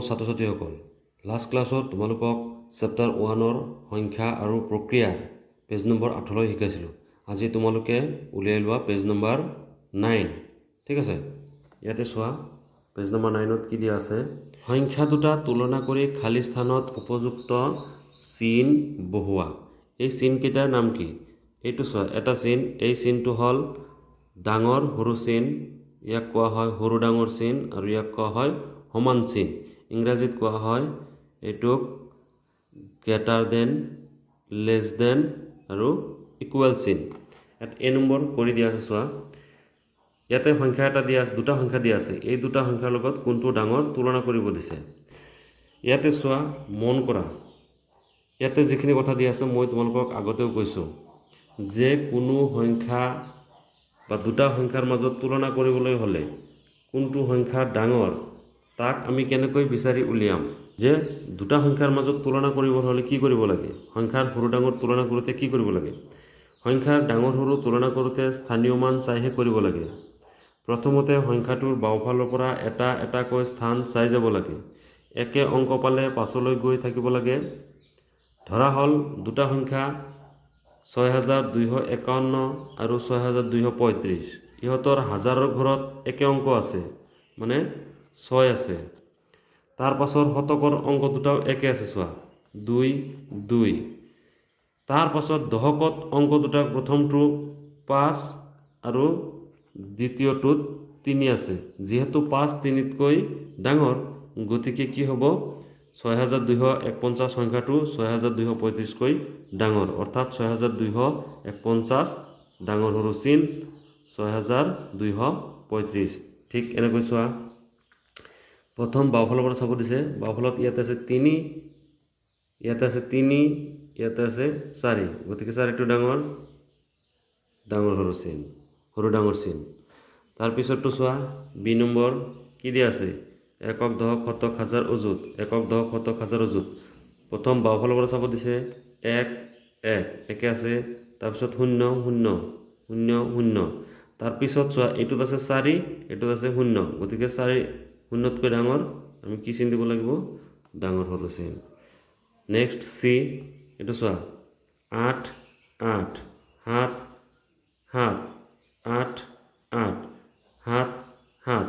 ছাত্ৰ ছাত্ৰীসকল, লাষ্ট ক্লাছত তোমালোকক চেপ্টাৰ 1ৰ সংখ্যা আৰু প্ৰক্ৰিয়া পেজ নম্বৰ 8লৈ শিকাইছিলোঁ। আজি তোমালোকে উলিয়াই লোৱা পেজ নম্বৰ 9। ঠিক আছে, ইয়াতে চোৱা পেজ নম্বৰ 9ত কি দিয়া আছে। সংখ্যা দুটা তুলনা কৰি খালী স্থানত উপযুক্ত চিন বহুৱা। এই চিনকেইটাৰ নাম কি? এইটো চোৱা, এটা চিন, এই চিনটো হ'ল ডাঙৰ সৰু চিন, ইয়াক কোৱা হয় সৰু ডাঙৰ চিন, আৰু ইয়াক কোৱা হয় সমান চিন। ইংৰাজীত কোৱা হয় এইটোক গ্ৰেটাৰ দেন, লেছ দেন আৰু ইকুৱেল চিন। ইয়াত এ নম্বৰ কৰি দিয়া আছে। চোৱা, ইয়াতে সংখ্যা এটা দিয়া আছে, দুটা সংখ্যা দিয়া আছে। এই দুটা সংখ্যাৰ লগত কোনটো ডাঙৰ তুলনা কৰিব দিছে। ইয়াতে চোৱা, মন কৰা, ইয়াতে যিখিনি কথা দিয়া আছে মই তোমালোকক আগতেও কৈছোঁ যে কোনো সংখ্যা বা দুটা সংখ্যাৰ মাজত তুলনা কৰিবলৈ হ'লে কোনটো সংখ্যা ডাঙৰ তাক আমি কেনেকৈ বিচাৰি উলিয়াম। যে দুটা সংখ্যাৰ মাজত তুলনা কৰিব হ'লে কি কৰিব লাগে, সংখ্যাৰ সৰু ডাঙৰ তুলনা কৰোঁতে কি কৰিব লাগে। সংখ্যাৰ ডাঙৰ সৰু তুলনা কৰোঁতে স্থানীয় মান চাইহে কৰিব লাগে। প্ৰথমতে সংখ্যাটোৰ বাওঁফালৰ পৰা এটা এটাকৈ স্থান চাই যাব লাগে। একে অংক পালে পাছলৈ গৈ থাকিব লাগে। ধৰা হ'ল দুটা সংখ্যা 6251 আৰু 6235। ইহঁতৰ হাজাৰৰ ঘৰত একে অংক আছে, মানে 6 আছে। তাৰ পাছৰ শতকৰ অংক দুটাও একে আছে। চোৱা, 2 2। তাৰ পাছত দশকত অংক দুটা প্ৰথমটো 5 আৰু দ্বিতীয়টোত 3 আছে। যিহেতু 5 3তকৈ ডাঙৰ, গতিকে কি হ'ব, 6251 সংখ্যাটো 6235তকৈ ডাঙৰ, অৰ্থাৎ 6251 ডাঙৰ সৰু চিন 6235। ঠিক এনেকৈ চোৱা, প্ৰথম বাওঁফালৰ পৰা চাব দিছে। বাওঁফালত ইয়াতে আছে 3, ইয়াতে আছে 3, ইয়াতে আছে 4, গতিকে 4টো ডাঙৰ, ডাঙৰ সৰু চিন, সৰু ডাঙৰ চিন। তাৰপিছতটো চোৱা, বি নম্বৰ কি দিয়া আছে, একক দশক শতক হাজাৰ অযুত, একক দশক শতক হাজাৰ অযুত। প্ৰথম বাওঁফালৰ পৰা চাব দিছে, 1 1 একে আছে। তাৰপিছত 0 0 0 0। তাৰপিছত চোৱা, এইটোত আছে 4, এইটোত আছে 0, গতিকে 4 0তকৈ ডাঙৰ, আমি কি চিন দিব লাগিব, ডাঙৰ সৰু চিন। নেক্সট চি, এইটো চোৱা, 8 8 7 7 8 8 7 7।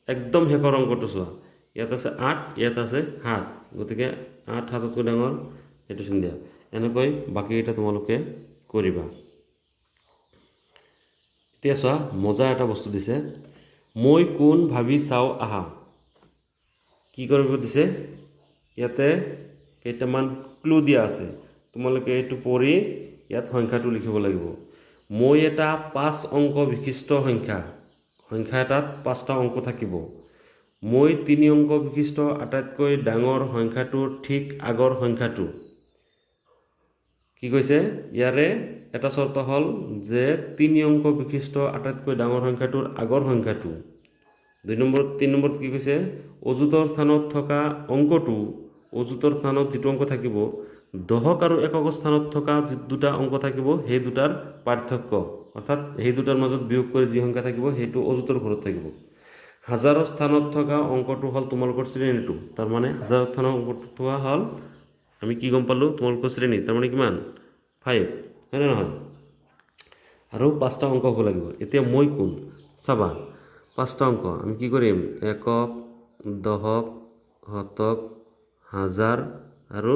একদম শেষৰ অংকটো চোৱা, ইয়াত আছে 8, ইয়াত আছে 7, গতিকে 8 7তকৈ ডাঙৰ, এইটো চিন দিয়া। এনেকৈ বাকীকেইটা তোমালোকে কৰিবা। এতিয়া চোৱা, মজা এটা বস্তু দিছে, মই কোন ভাবি চাওঁ আহা। কি কৰিব দিছে, ইয়াতে কেইটামান ক্লু দিয়া আছে। তোমালোকে এইটো পঢ়ি ইয়াত সংখ্যাটো লিখিব লাগিব। মই এটা 5 অংক বিশিষ্ট সংখ্যা, সংখ্যা এটাত 5টা অংক থাকিব। মই 3 অংক বিশিষ্ট আটাইতকৈ ডাঙৰ সংখ্যাটোৰ ঠিক আগৰ সংখ্যাটো। কি কৈছে, ইয়াৰে এটা চৰ্ত হ'ল যে 3 অংক বিশিষ্ট আটাইতকৈ ডাঙৰ সংখ্যাটোৰ আগৰ সংখ্যাটো। 3 নম্বৰত কি কৈছে, অযুতৰ স্থানত থকা অংকটো, অযুতৰ স্থানত যিটো অংক থাকিব, দশক আৰু একক স্থানত থকা দুটা অংক থাকিব, সেই দুটাৰ পাৰ্থক্য, অৰ্থাৎ সেই দুটাৰ মাজত বিয়োগ কৰি যি সংখ্যা থাকিব সেইটো অযুতৰ ঘৰত থাকিব। হাজাৰৰ স্থানত থকা অংকটো হ'ল তোমালোকৰ শ্ৰেণীটো, তাৰমানে হাজাৰৰ স্থানৰ অংকটো থোৱা হ'ল, আমি কি গম পালোঁ, তোমালোকৰ শ্ৰেণী, তাৰমানে কিমান, 5, হয়নে নহয়। আৰু 5টা অংক হ'ব লাগিব। এতিয়া মই কোন চাবা, 5টা অংক আমি কি কৰিম, একক দশক শতক হাজাৰ আৰু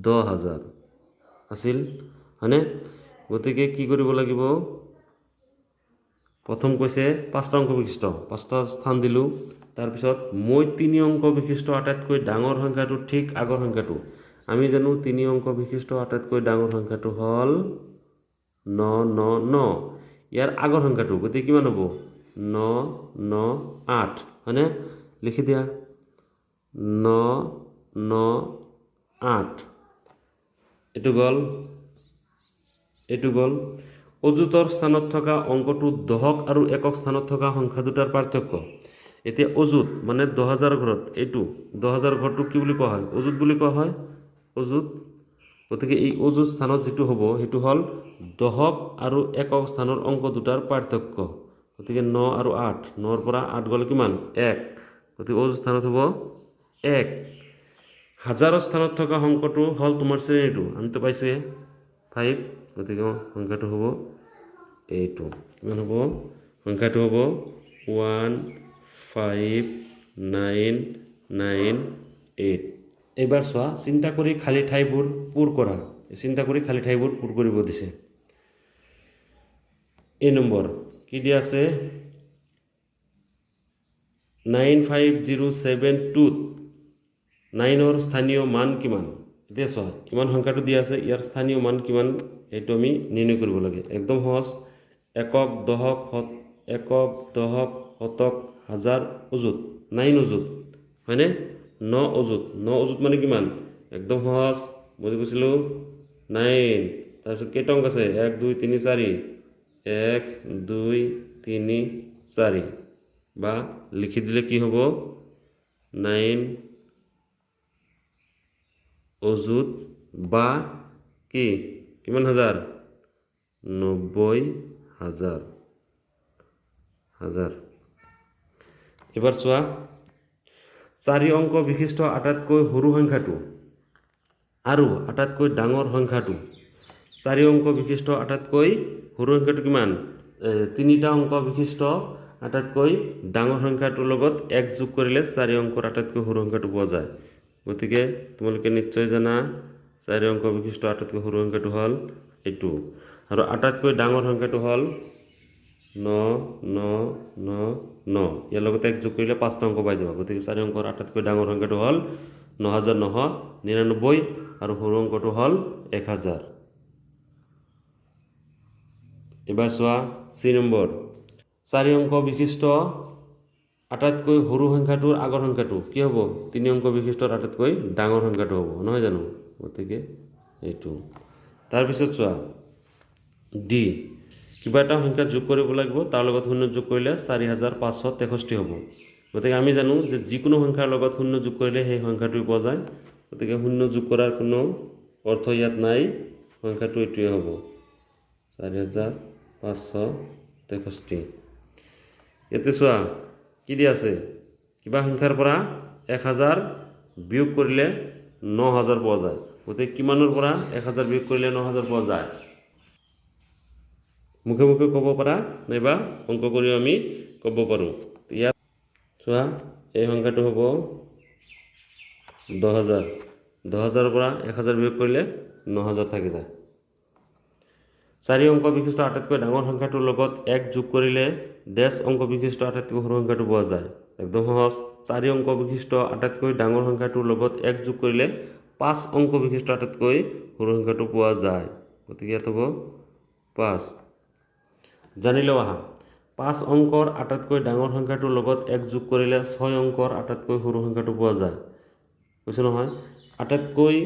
10,000 আছিল, হয়নে। গতিকে কি কৰিব লাগিব, প্ৰথম কৈছে 5টা অংক বিশিষ্ট, 5টা স্থান দিলোঁ। তাৰপিছত মই 3 অংক বিশিষ্ট আটাইতকৈ ডাঙৰ সংখ্যাটো ঠিক আগৰ সংখ্যাটো। আমি জানো 3 অংক বিশিষ্ট আটাইতকৈ ডাঙৰ সংখ্যাটো হ'ল 9 9 9, ইয়াৰ আগৰ সংখ্যাটো, গতিকে কিমান হ'ব, 9 9 8, হয়নে। লিখি দিয়া, 9 9 8, এইটো গ'ল, এইটো গ'ল। অযুতৰ স্থানত থকা অংকটো দশক আৰু একক স্থানত থকা সংখ্যা দুটাৰ পাৰ্থক্য। এতিয়া অযুত মানে 10,000 ঘৰত, এইটো 10,000 ঘৰটো কি বুলি কোৱা হয়, অযুত বুলি কোৱা হয়, অযুত। গতিকে এই অযুত স্থানত যিটো হ'ব সেইটো হ'ল দশক আৰু একক স্থানৰ অংক দুটাৰ পাৰ্থক্য। গতিকে 9 আৰু 8, 9ৰ পৰা 8 গ'লে কিমান, 1, গতিকে অযুত স্থানত হ'ব 1 হাজাৰৰ স্থানত থকা অংকটো হ'ল তোমাৰ শ্ৰেণীটো আমিতো পাইছোঁৱে 5 গতিকে সংখ্যাটো হ'ব এইটো কিমান হ'ব সংখ্যাটো হ'ব 15998 এইবাৰ চোৱা চিন্তা কৰি খালী ঠাইবোৰ পূৰ কৰা চিন্তা কৰি খালী ঠাইবোৰ পূৰ কৰিব দিছে এই নম্বৰ কি দিয়া আছে 95072 9ৰ স্থানীয় মান কিমান এতিয়া চোৱা ইমান সংখ্যাটো দিয়া আছে ইয়াৰ স্থানীয় মান কিমান এইটো আমি নিৰ্ণয় কৰিব লাগে একদম সহজ একক দশক শতক হাজাৰ অযুত 9 অযুত হয়নে 9 অযুত মানে কিমান একদম সহজ বুজি কৈছিলোঁ 9 তাৰপিছত কেইটা অংক আছে 1 2 3 4 1 2 3 4 বা লিখি দিলে কি হ'ব 9 অযুত বা কি কিমান হাজাৰ 90,000 এবাৰ চোৱা 4 অংক বিশিষ্ট আটাইতকৈ সৰু সংখ্যাটো আৰু আটাইতকৈ ডাঙৰ সংখ্যাটো 4 অংক বিশিষ্ট আটাইতকৈ সৰু সংখ্যাটো কিমান 3টা অংক বিশিষ্ট আটাইতকৈ ডাঙৰ সংখ্যাটোৰ লগত 1 যোগ কৰিলে 4 অংকৰ আটাইতকৈ সৰু সংখ্যাটো পোৱা যায় গতিকে তোমালোকে নিশ্চয় জানা 4 অংক বিশিষ্ট আটাইতকৈ সৰু সংখ্যাটো হ'ল এইটো আৰু আটাইতকৈ ডাঙৰ সংখ্যাটো হ'ল 9,999 ইয়াৰ লগত 1 যোগ কৰিলে 5টা অংক পাই যাবা গতিকে 4 অংকৰ আটাইতকৈ ডাঙৰ সংখ্যাটো হ'ল 9,999 আৰু সৰু অংকটো হ'ল 1000 এবাৰ চোৱা চি নম্বৰ 4 অংক বিশিষ্ট আটাইতকৈ সৰু সংখ্যাটোৰ আগৰ সংখ্যাটো কি হ'ব 3 অংক বিশিষ্ট আটাইতকৈ ডাঙৰ সংখ্যাটো হ'ব নহয় জানো গতিকে এইটো তাৰপিছত চোৱা ডি কিবা এটা সংখ্যা যোগ কৰিব লাগিব তাৰ লগত শূন্য যোগ কৰিলে 4563 হ'ব গতিকে আমি জানো যে যিকোনো সংখ্যাৰ লগত শূন্য যোগ কৰিলে সেই সংখ্যাটো পোৱা যায় গতিকে শূন্য যোগ কৰাৰ কোনো অৰ্থ ইয়াত নাই সংখ্যাটো এইটোৱে হ'ব 4563 ইয়াতে চোৱা কি দিয়া আছে কিবা সংখ্যাৰ পৰা 1000 বিয়োগ কৰিলে 9000 পোৱা যায় গতিকে কিমানৰ পৰা 1000 বিয়োগ কৰিলে 9000 পোৱা যায় মুখে মুখে ক'ব পাৰা নাইবা অংক কৰিও আমি ক'ব পাৰোঁ ইয়াত চোৱা এই সংখ্যাটো হ'ব 10000 10000ৰ পৰা 1000 বিয়োগ কৰিলে 9000 থাকি যায় 4 অংক বিশিষ্ট আটাইতকৈ ডাঙৰ সংখ্যাটোৰ লগত 1 যোগ কৰিলে ডেছ অংক বিশিষ্ট আটাইতকৈ সৰু সংখ্যাটো পোৱা যায় একদম সহজ 4 অংক বিশিষ্ট আটাইতকৈ ডাঙৰ সংখ্যাটোৰ লগত 1 যোগ কৰিলে 5 অংক বিশিষ্ট আটাইতকৈ সৰু সংখ্যাটো পোৱা যায় গতিকে ইয়াত হ'ব 5 জানি লওঁ আহা 5 অংকৰ আটাইতকৈ ডাঙৰ সংখ্যাটোৰ লগত 1 যোগ কৰিলে 6 অংকৰ আটাইতকৈ সৰু সংখ্যাটো পোৱা যায় কৈছে নহয় আটাইতকৈ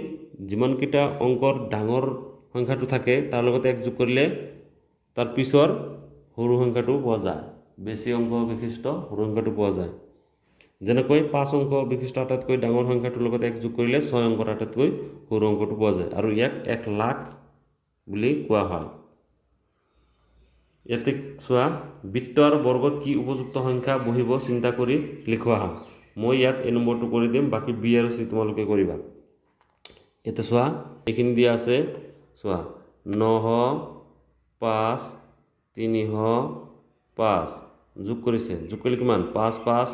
যিমানকেইটা অংকৰ ডাঙৰ সংখ্যাটো থাকে তাৰ লগত 1 যোগ কৰিলে তাৰ পিছৰ সৰু সংখ্যাটো পোৱা যায় বেছি অংক বিশিষ্ট সৰু সংখ্যাটো পোৱা যায় যেনেকৈ 5 অংক বিশিষ্ট আটাইতকৈ ডাঙৰ সংখ্যাটোৰ লগত 1 যোগ কৰিলে 6 অংকৰ আটাইতকৈ সৰু অংকটো পোৱা যায় আৰু ইয়াক 1 লাখ বুলি কোৱা হয় ইয়াতে চোৱা বৃত্তৰ বৰ্গত কি উপযুক্ত সংখ্যা বহিব চিন্তা কৰি লিখোৱা হয় মই ইয়াত এই নম্বৰটো কৰি দিম বাকি বি আৰু সি তোমালোকে কৰিবা ইয়াতে চোৱা এইখিনি দিয়া আছে চোৱা 905 305 যোগ কৰিছে যোগ কৰিলে কিমান 5 5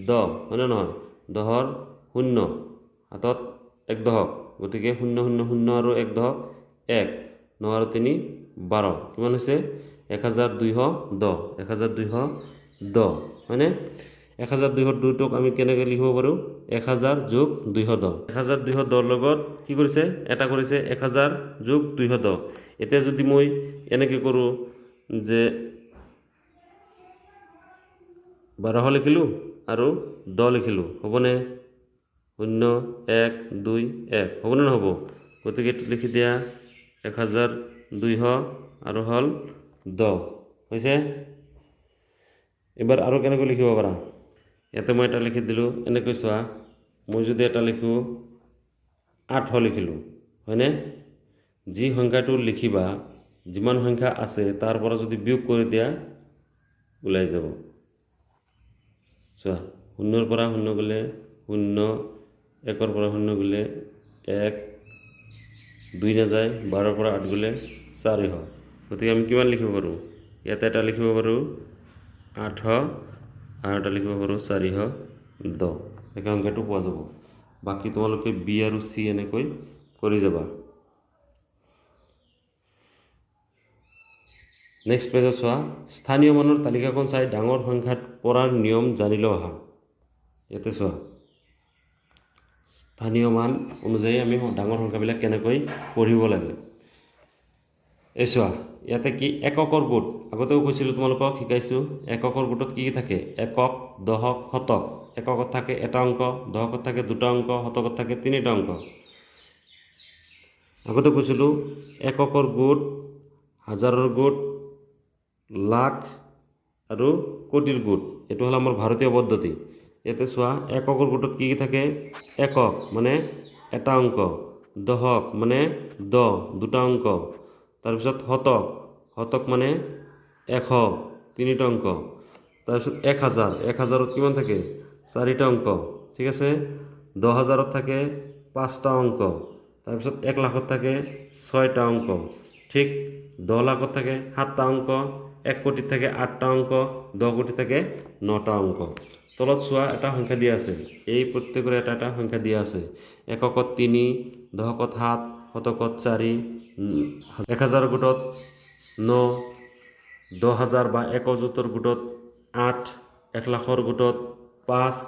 10 হয়নে নহয় 10ৰ 0 হাতত 1 দশক গতিকে 0 0 0 আৰু 1 দশক 1 9 আৰু 3 12 কিমান হৈছে 1210 1210 হয়নে 1202ক আমি কেনেকৈ লিখিব পাৰোঁ 1000 যোগ 210 1210 লগত কি কৰিছে এটা কৰিছে 1000 যোগ 210 এতিয়া যদি মই এনেকৈ কৰোঁ যে 12 লিখিলোঁ আৰু 10 লিখিলোঁ হ'বনে 0 1 2 1 হ'বনে নহ'ব গতিকে এইটো লিখি দিয়া 1200 আৰু হ'ল 10 হৈছে এবাৰ আৰু কেনেকৈ লিখিব পাৰা ইয়াতে মই এটা লিখি দিলোঁ এনেকৈ চোৱা মই যদি এটা লিখোঁ 8 লিখিলোঁ হয়নে যি সংখ্যাটো লিখিবা যিমান সংখ্যা আছে তাৰ পৰা যদি বিয়োগ কৰি দিয়া ওলাই যাব চোৱা 0ৰ পৰা 0 গ'লে 0 1 পৰা 0 গ'লে 1 2 নাযায় 12 পৰা 8 গ'লে 4 হয় গতিকে আমি কিমান লিখিব পাৰোঁ ইয়াতে এটা লিখিব পাৰোঁ 8 আৰু এটা লিখিব পাৰোঁ 410 এই সংখ্যাটো পোৱা যাব বাকি তোমালোকে বি আৰু সি এনেকৈ কৰি যাবা নেক্সট পেজত চোৱা স্থানীয় মানৰ তালিকাখন চাই ডাঙৰ সংখ্যাত পৰাৰ নিয়ম জানিলো আহা ইয়াতে চোৱা স্থানীয় মান অনুযায়ী আমি ডাঙৰ সংখ্যাবিলাক কেনেকৈ পঢ়িব লাগে এই চোৱা ইয়াতে কি এককৰ গোট আগতেও কৈছিলোঁ তোমালোকক শিকাইছোঁ এককৰ গোটত কি থাকে একক দশক শতক এককত থাকে এটা অংক দশকত থাকে দুটা অংক শতকত থাকে তিনিটা অংক আগতে কৈছিলোঁ এককৰ গোট হাজাৰৰ গোট লাখ আৰু কোটিৰ গোট এইটো হ'ল আমাৰ ভাৰতীয় পদ্ধতি ইয়াতে চোৱা এককৰ গোটত কি থাকে একক মানে এটা অংক দশক মানে 10 দুটা অংক তাৰপিছত শতক শতক মানে 100 তিনিটা অংক তাৰপিছত 1000 1000ত কিমান থাকে চাৰিটা অংক ঠিক আছে 10000ত থাকে পাঁচটা অংক তাৰপিছত 1 লাখত থাকে ছয়টা অংক ঠিক 10 লাখত থাকে সাতটা অংক 1 কোটিত থাকে 8টা অংক 10 কোটি থাকে 9টা অংক তলত চোৱা এটা সংখ্যা দিয়া আছে এই প্ৰত্যেকৰে এটা এটা সংখ্যা দিয়া আছে এককত 3 দশকত 7 শতকত 4 1000 গোটত 9 10000 বা 1 অযুতৰ গোটত 8 1 লাখৰ গোটত 5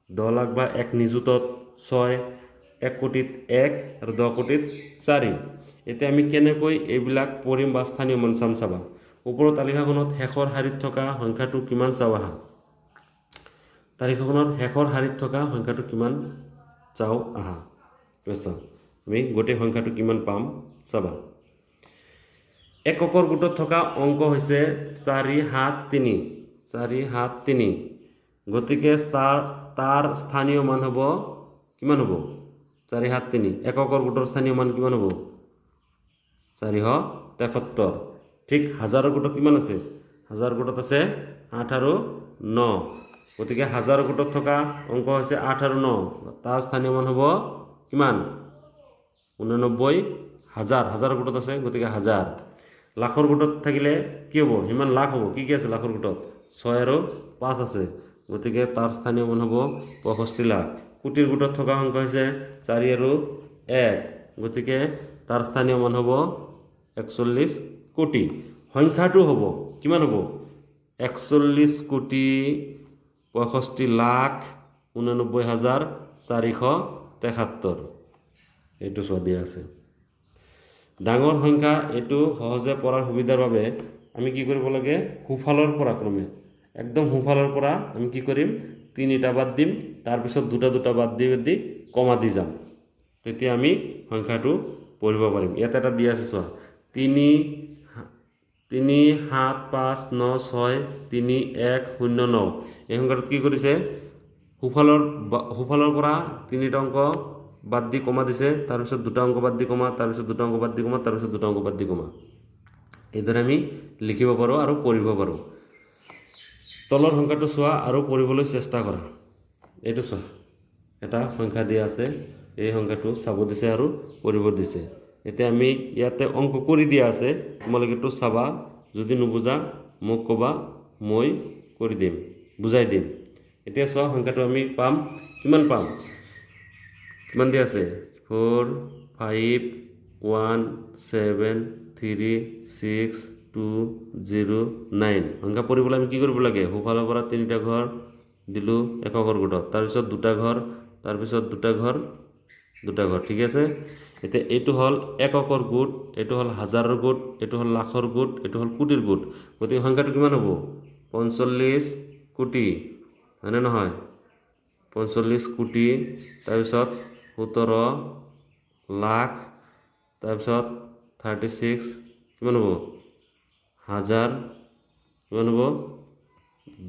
10 লাখ বা 1 নিযুতত 6 1 কোটিত 1 আৰু 10 কোটিত 4 এতিয়া আমি কেনেকৈ এইবিলাক পঢ়িম বা স্থানীয় মান চাম চাবা ওপৰৰ তালিকাখনত শেষৰ শাৰীত থকা সংখ্যাটো কিমান চাও আহা তালিকাখনৰ শেষৰ শাৰীত থকা সংখ্যাটো কিমান চাও আহা চাও আমি গোটেই সংখ্যাটো কিমান পাম চাবা এককৰ গোটত থকা অংক হৈছে 473 473 গতিকে তাৰ স্থানীয় মান হ'ব কিমান হ'ব 473 এককৰ গোটৰ স্থানীয় মান কিমান হ'ব 473 ঠিক হাজাৰৰ গোটত কিমান আছে হাজাৰ গোটত আছে 8 আৰু 9 গতিকে হাজাৰ গোটত থকা অংক হৈছে 8 আৰু 9 তাৰ স্থানীয় মান হ'ব কিমান 89000 হাজাৰ গোটত আছে গতিকে হাজাৰ লাখৰ গোটত থাকিলে কি হ'ব ইমান লাখ হ'ব কি কি আছে লাখৰ গোটত 6 আৰু 5 আছে গতিকে তাৰ স্থানীয় মান হ'ব 65 লাখ কোটিৰ গোটত থকা সংখ্যা হৈছে 4 আৰু 1 গতিকে তাৰ স্থানীয় মান হ'ব 41 কোটি সংখ্যাটো হ'ব কিমান হ'ব 41 কোটি 65 লাখ 89473 এইটো চোৱা দিয়া আছে ডাঙৰ সংখ্যা এইটো সহজে পঢ়াৰ সুবিধাৰ বাবে আমি কি কৰিব লাগে হুফালৰ পৰা ক্ৰমে একদম হুফালৰ পৰা আমি কি কৰিম তিনিটা বাদ দিম তাৰ পিছত দুটা দুটা বাদ দি কমা দি যাম তেতিয়া আমি সংখ্যাটো পঢ়িব পাৰিম ইয়াত এটা দিয়া আছে চোৱা 3 7 5 9 6 3 1 0 9 এই সংখ্যাটো কি কৰিছে হুফালৰ পৰা তিনিটা অংক বাদ দি কমা দিছে তাৰ পিছত দুটা অংক বাদ দি কমা তাৰ পিছত দুটা অংক বাদ দি কমা তাৰ পিছত দুটা অংক বাদ দি কমা এইদৰে আমি লিখিব পাৰো আৰু পঢ়িব পাৰো তলৰ সংখ্যাটো চোৱা আৰু পঢ়িবলৈ চেষ্টা কৰা এইটো চোৱা এটা সংখ্যা দিয়া আছে এই সংখ্যাটো চাব দিছে আৰু পঢ়িব দিছে এতিয়া আমি ইয়াতে অংক কৰি দিয়া আছে তোমালোকে তো চাবা যদি নুবুজা মোক কবা মই কৰি দিম বুজাই দিম এতিয়া চোৱা সংখ্যাটো আমি পাম কিমান পাম কিমান দিয়া আছে 4 5 1 7 3 6 2 0 9 সংখ্যা পঢ়িবলৈ আমি কি কৰিব লাগে হুফালৰ পৰা তিনিটা ঘৰ দিলো এককৰ গোটত তাৰ পিছত দুটা ঘৰ তাৰ পিছত দুটা ঘৰ ঠিক আছে এতিয়া এইটো হল এককৰ গোট এইটো হল হাজাৰৰ গোট এইটো হল লাখৰ গোট এইটো হল কোটিৰ গোট গতিকে সংখ্যাটো কিমান হ'ব 45 কোটি মানে নহয় 45 কোটি তাৰ পিছত 17 লাখ তাৰ পিছত 36 কিমান হ'ব হাজাৰ কিমান হ'ব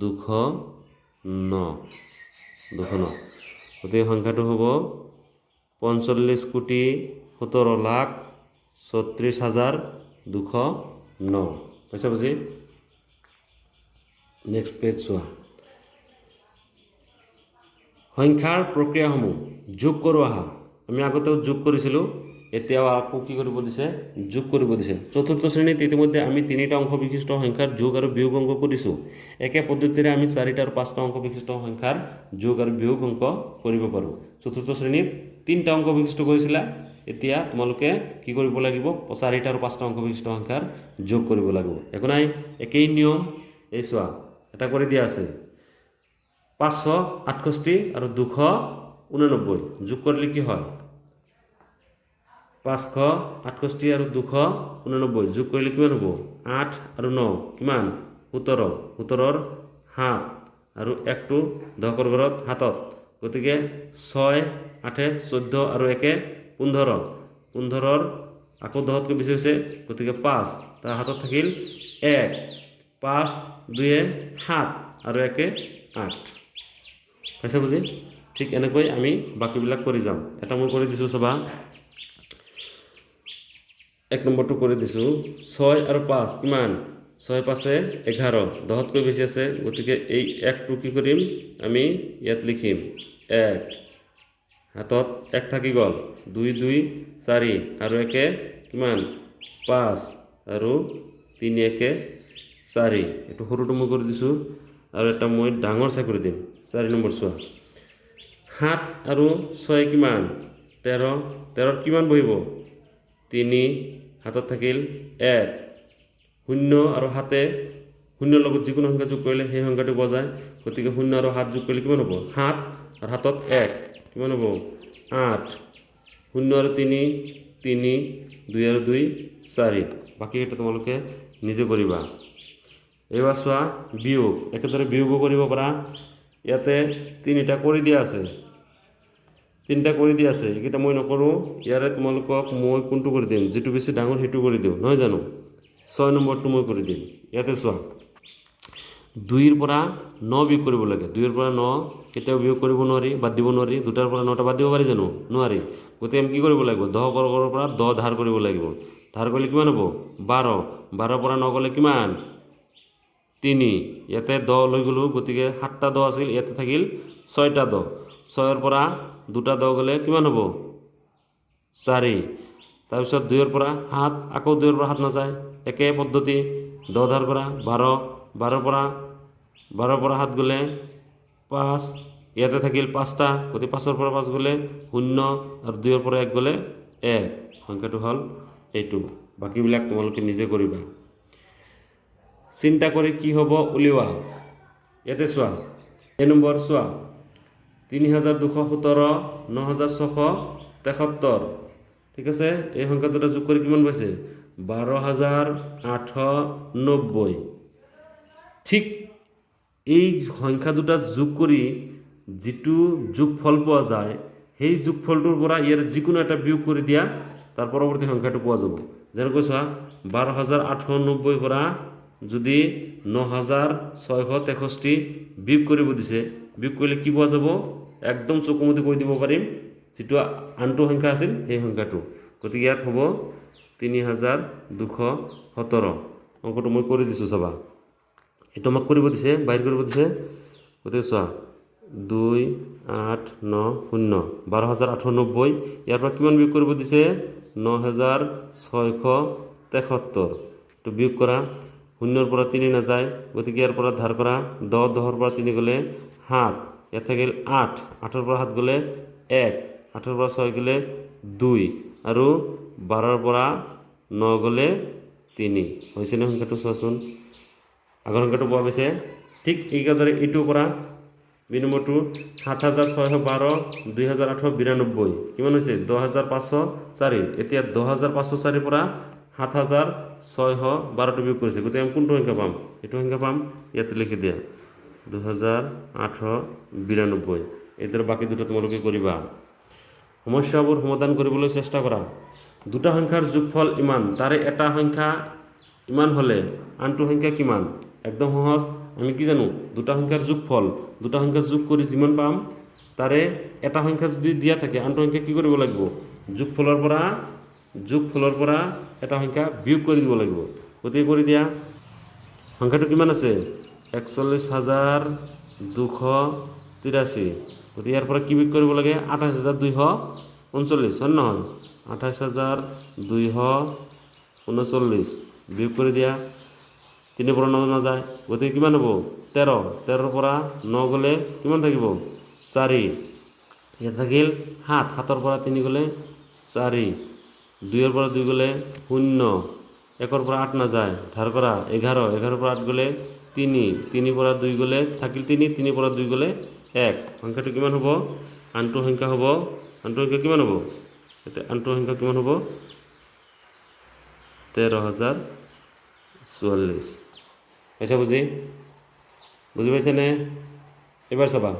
209 গতিকে সংখ্যাটো হ'ব 45 কোটি 17 লাখ 36,209 পাইছা বুজি নেক্সট পেজ চোৱা সংখ্যাৰ প্ৰক্ৰিয়াসমূহ যোগ কৰোঁ আহা। আমি আগতেও যোগ কৰিছিলোঁ, এতিয়াও আকৌ কি কৰিব দিছে, যোগ কৰিব দিছে। চতুৰ্থ শ্ৰেণীত ইতিমধ্যে আমি 3টা অংশ বিশিষ্ট সংখ্যাৰ যোগ আৰু বিয়োগ অংক কৰিছোঁ। একে পদ্ধতিৰে আমি 4টা আৰু 5টা অংক বিশিষ্ট সংখ্যাৰ যোগ আৰু বিয়োগ অংক কৰিব পাৰোঁ। চতুৰ্থ শ্ৰেণীত 3টা অংক বিশিষ্ট কৰিছিলা, এতিয়া তোমালোকে কি কৰিব লাগিব, 4টা আৰু 5টা অংক বিশিষ্ট সংখ্যাৰ যোগ কৰিব লাগিব। একো নাই, একেই নিয়ম। এই চোৱা, এটা কৰি দিয়া আছে 568 আৰু 289 যোগ কৰিলে কি হয়, 568 আৰু 289 যোগ কৰিলে কিমান হ'ব, 8 আৰু 9 কিমান, 17, 17ৰ 7 আৰু 1টো দশকৰ ঘৰত 7ত, গতিকে 6, 8, 14 আৰু 1, 15, 15ৰ আকৌ 10তকৈ বেছি হৈছে, গতিকে 5, তাৰ হাতত থাকিল 1, 5, 2, 7 আৰু 1, 8। পাইছা বুজি? ঠিক এনেকৈ আমি বাকীবিলাক কৰি যাম। এটা মই কৰি দিছোঁ চাবা, 1 নম্বৰটো কৰি দিছোঁ, 6 আৰু 5 কিমান, 6, 5, 11, 10তকৈ বেছি আছে, গতিকে এই 1টো কি কৰিম, আমি ইয়াত লিখিম 1, হাতত 1 থাকি গ'ল, 2, 2, 4 আৰু 1 কিমান, 5 আৰু 3, 1, 4। এইটো সৰুটো মই কৰি দিছোঁ, আৰু এটা মই ডাঙৰ চাই কৰি দিম। 4 নম্বৰ চোৱা, 7 আৰু 6 কিমান, 13, 13ত কিমান বহিব, 3, হাতত থাকিল 1, 0 আৰু 7, 0ৰ লগত যিকোনো সংখ্যা যোগ কৰিলে সেই সংখ্যাটো পোৱা যায়, গতিকে 0 আৰু 7 যোগ কৰিলে কিমান হ'ব, 7 আৰু হাতত 1 কিমান হ'ব, 8, 0 আৰু 3, 3, 2 আৰু 2, 4। বাকী এটা তোমালোকে নিজে কৰিবা। এইবাৰ চোৱা বিয়োগ, একেদৰে বিয়োগো কৰিব পাৰা। ইয়াতে 3টা কৰি দিয়া আছে, 3টা কৰি দিয়া আছে, এইকেইটা মই নকৰোঁ। ইয়াৰে তোমালোকক মই কোনটো কৰি দিম, যিটো বেছি ডাঙৰ সেইটো কৰি দিওঁ, নহয় জানো। 6 নম্বৰটো মই কৰি দিম। ইয়াতে চোৱা, 2ৰ পৰা 9 বিয়োগ কৰিব লাগে। 2ৰ পৰা 9 কেতিয়াও বিয়োগ কৰিব নোৱাৰি, বাদ দিব নোৱাৰি। 2টাৰ পৰা 9টা বাদ দিব পাৰি জানো, নোৱাৰি। গতিকে আমি কি কৰিব লাগিব, 10 বৰ্গৰ পৰা 10 ধাৰ কৰিব লাগিব। ধাৰ কৰিলে কিমান হ'ব, 12, 12ৰ পৰা 9 গ'লে কিমান, 3, ইয়াতে 10 লৈ গ'লোঁ, গতিকে 7টা 10 আছিল, ইয়াতে থাকিল 6টা 10, 6ৰ পৰা 2টা 10 গ'লে কিমান হ'ব, 4। তাৰপিছত 2ৰ পৰা 7, আকৌ 2ৰ পৰা 7 নাযায়, একে পদ্ধতি, 10 ধাৰ কৰা, 12, 12ৰ পৰা 7 গ'লে 5, ইয়াতে থাকিল 5টা, গতিকে 5ৰ পৰা 5 গ'লে 0, আৰু 2ৰ পৰা 1 গ'লে 1। সংখ্যাটো হ'ল এইটো। বাকীবিলাক তোমালোকে নিজে কৰিবা। চিন্তা কৰি কি হ'ব উলিওৱা। ইয়াতে চোৱা, এই নম্বৰ চোৱা, 3217, 9673, ঠিক আছে। এই সংখ্যা দুটা যোগ কৰি কিমান পাইছে, 12890। ঠিক এই সংখ্যা দুটা যোগ কৰি যিটো যোগফল পোৱা যায়, সেই যোগফলটোৰ পৰা ইয়াৰ যিকোনো এটা বিয়োগ কৰি দিয়া, তাৰ পৰৱৰ্তী সংখ্যাটো পোৱা যাব। যেনেকৈ চোৱা, 12890 পৰা যদি 9663 বিয়োগ কৰিব দিছে, বিয়োগ কৰিলে কি পোৱা যাব, একদম চকুমুদি কৈ দিব পাৰিম, যিটো আনটো সংখ্যা আছিল সেই সংখ্যাটো। গতিকে ইয়াত হ'ব 3217। অংকটো মই কৰি দিছোঁ চাবা, এইটো আমাক কৰিব দিছে, বাহিৰ কৰিব দিছে। গতিকে চোৱা, 2890, 12890, ইয়াৰ পৰা কিমান বিয়োগ কৰিব দিছে, 9673। তো বিয়োগ কৰা, 0ৰ পৰা 3 নাযায়, গতিকে ইয়াৰ পৰা ধাৰ কৰা, 10, 10ৰ পৰা 3 গ'লে 7, ইয়াত থাকিল 8, 8ৰ পৰা 7 গ'লে 1, 8ৰ পৰা 6 গ'লে 2, আৰু 12ৰ পৰা 9 গ'লে 3। হৈছেনে সংখ্যাটো চোৱাচোন, আগৰ সংখ্যাটো পোৱা গৈছে। ঠিক এইদৰে এইটো কৰা, বি নম্বৰটো 7612, 2892 কিমান হৈছে, 10504। এতিয়া 10504 পৰা 7612টো বিয়োগ কৰিছে, গতিকে আমি কোনটো সংখ্যা পাম, এইটো সংখ্যা পাম। ইয়াতে লিখি দিয়া 2892। এইদৰে বাকী দুটা তোমালোকে কৰিবা। সমস্যাবোৰ সমাধান কৰিবলৈ চেষ্টা কৰা। দুটা সংখ্যাৰ যোগফল ইমান, তাৰে এটা সংখ্যা ইমান হ'লে আনটো সংখ্যা কিমান। একদম সহজ, আমি কি জানো, দুটা সংখ্যাৰ যোগফল, দুটা সংখ্যা যোগ কৰি যিমান পাম, তাৰে এটা সংখ্যা যদি দিয়া থাকে, আনটো সংখ্যা কি কৰিব লাগিব, যোগফলৰ পৰা এটা সংখ্যা বিয়োগ কৰি দিব লাগিব। গতিকে কৰি দিয়া, সংখ্যাটো কিমান আছে, 41283। গতিকে ইয়াৰ পৰা কি বিয়োগ কৰিব লাগে 28,239 হয় নহয় 28,239 বিয়োগ কৰি দিয়া 3 পৰা 9 নাযায় গতিকে কিমান হ'ব 13 13 পৰা 9 গ'লে কিমান থাকিব 4 ইয়াত থাকিল 7 7 পৰা 3 গ'লে 4 2 পৰা 2 গ'লে 0 1 পৰা 8 নাযায় ধাৰ কৰা 11 11 পৰা 8 গ'লে 3 3 পৰা 2 গ'লে থাকিল 3 3 পৰা 2 গ'লে 1 সংখ্যাটো কিমান হ'ব আনটো সংখ্যা হ'ব আনটো সংখ্যা কিমান হ'ব এটা আনটো সংখ্যা কিমান হ'ব 13,044 পাইছা বুজি পাইছেনে এবাৰ চাবা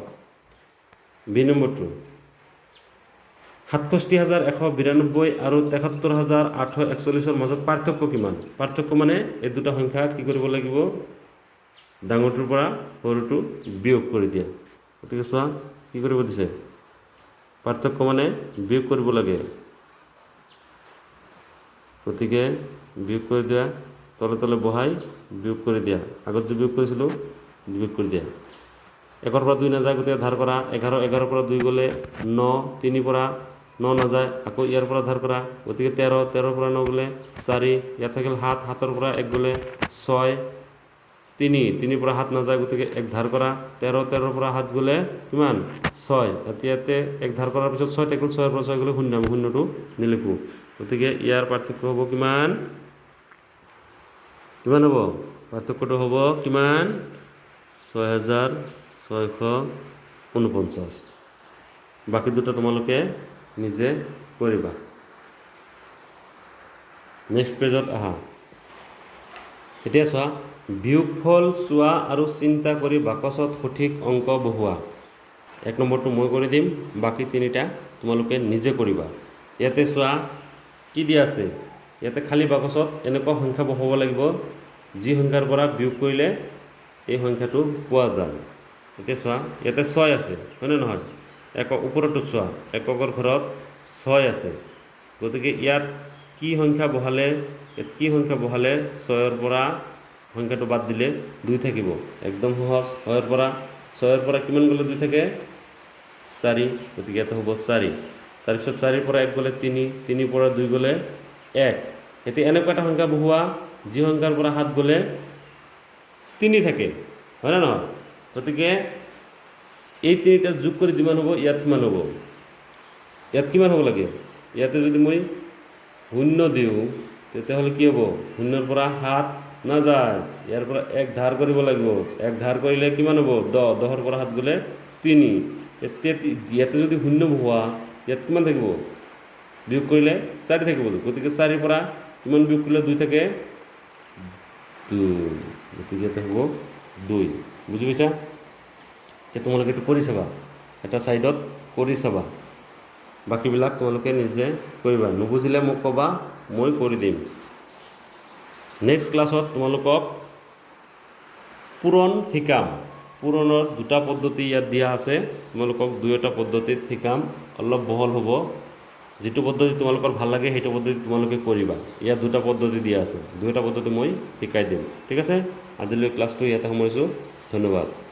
বি নম্বৰটো 67,192 আৰু 73,841 মাজত পাৰ্থক্য কিমান পাৰ্থক্য মানে এই দুটা সংখ্যা কি কৰিব লাগিব ডাঙৰটোৰ পৰা সৰুটো বিয়োগ কৰি দিয়া গতিকে চোৱা কি কৰিব দিছে পাৰ্থক্য মানে বিয়োগ কৰিব লাগে গতিকে বিয়োগ কৰি দিয়া তলে তলে বহাই বিয়োগ কৰি দিয়া আগত যে বিয়োগ কৰিছিলোঁ বিয়োগ কৰি দিয়া 1 পৰা 2 নাযায় গতিকে ধাৰ কৰা 11 11 পৰা 2 গ'লে 9 3 পৰা 9 নাযায় আকৌ ইয়াৰ পৰা ধাৰ কৰা গতিকে 13 13 পৰা 9 গ'লে 4 ইয়াত থাকিল 7 7 পৰা 1 গ'লে 6 3 3 পৰা 7 নাযায় গতিকে 1 ধাৰ কৰা 13 13 পৰা 7 গ'লে কিমান 6 ইয়াতে 1 ধাৰ কৰাৰ পিছত 6 থাকিল 6 পৰা 6 গ'লে 0 আমি 0টো নিলিখো গতিকে ইয়াৰ পাৰ্থক্য হ'ব কিমান হ'ব পাৰ্থক্যটো হ'ব কিমান 6,649 বাকি দুটা তোমালোকে নিজে কৰিবা নেক্সট পেজত আহা এতিয়া চোৱা বিয়োগফল চোৱা আৰু চিন্তা কৰি বাকচত সঠিক অংক বহুৱা 1 নম্বৰটো মই কৰি দিম বাকি তিনিটা তোমালোকে নিজে কৰিবা ইয়াতে চোৱা কি দিয়া আছে ইয়াতে খালি বাকচত এনেকুৱা সংখ্যা বহুৱাব লাগিব যি সংখ্যাৰ পৰা বিয়োগ কৰিলে এই সংখ্যাটো পোৱা যায় এতিয়া চোৱা ইয়াতে 6 আছে হয়নে নহয় ওপৰতো চোৱা এককৰ ঘৰত 6 আছে গতিকে ইয়াত কি সংখ্যা বহালে 6ৰ পৰা সংখ্যাটো বাদ দিলে 2 থাকিব একদম সহজ 6ৰ পৰা কিমান গ'লে 2 থাকে 4 গতিকে ইয়াতে হ'ব 4 তাৰপিছত 4ৰ পৰা 1 গ'লে 3 3 পৰা 2 গ'লে 1 এতিয়া এনেকুৱা এটা সংখ্যা বহুৱা যি সংখ্যাৰ পৰা 7 গ'লে 3 থাকে হয় না নহয় গতিকে এই তিনিটা যোগ কৰি যিমান হ'ব ইয়াত কিমান হ'ব ইয়াত কিমান হ'ব লাগে ইয়াতে যদি মই 0 দিওঁ তেতিয়াহ'লে কি হ'ব 0ৰ পৰা 7 নাযায় ইয়াৰ পৰা 1 ধাৰ কৰিব লাগিব 1 ধাৰ কৰিলে কিমান হ'ব 10 10ৰ পৰা 7 গ'লে 3 ইয়াতে যদি 0 বহুৱা ইয়াত কিমান থাকিব বিয়োগ কৰিলে 4 থাকিব গতিকে 4ৰ পৰা কিমান বিয়োগ কৰিলে 2 থাকে 2 গতিকে ইয়াতে হ'ব 2 বুজি পাইছা তোমালোকে এইটো কৰি চাবা এটা সাইডত কৰি চাবা বাকিবিলাক তোমালোকে নিজে কৰিবা নুবুজিলে মোক ক'বা মই কৰি দিম নেক্সট ক্লাছত তোমালোকক পূৰণ শিকাম পূৰণৰ দুটা পদ্ধতি ইয়াত দিয়া আছে তোমালোকক দুয়োটা পদ্ধতিত শিকাম অলপ বহল হ'ব যেটো পদ্ধতি তোমালোকৰ ভাল লাগে সেইটো পদ্ধতি তোমালোকে কৰিবা ইয়াত দুটা পদ্ধতি দিয়া আছে দুয়োটা পদ্ধতি মই শিকাই দিম ঠিক আছে আজিলৈ ক্লাছটো ইয়াতে সামৰিছোঁ ধন্যবাদ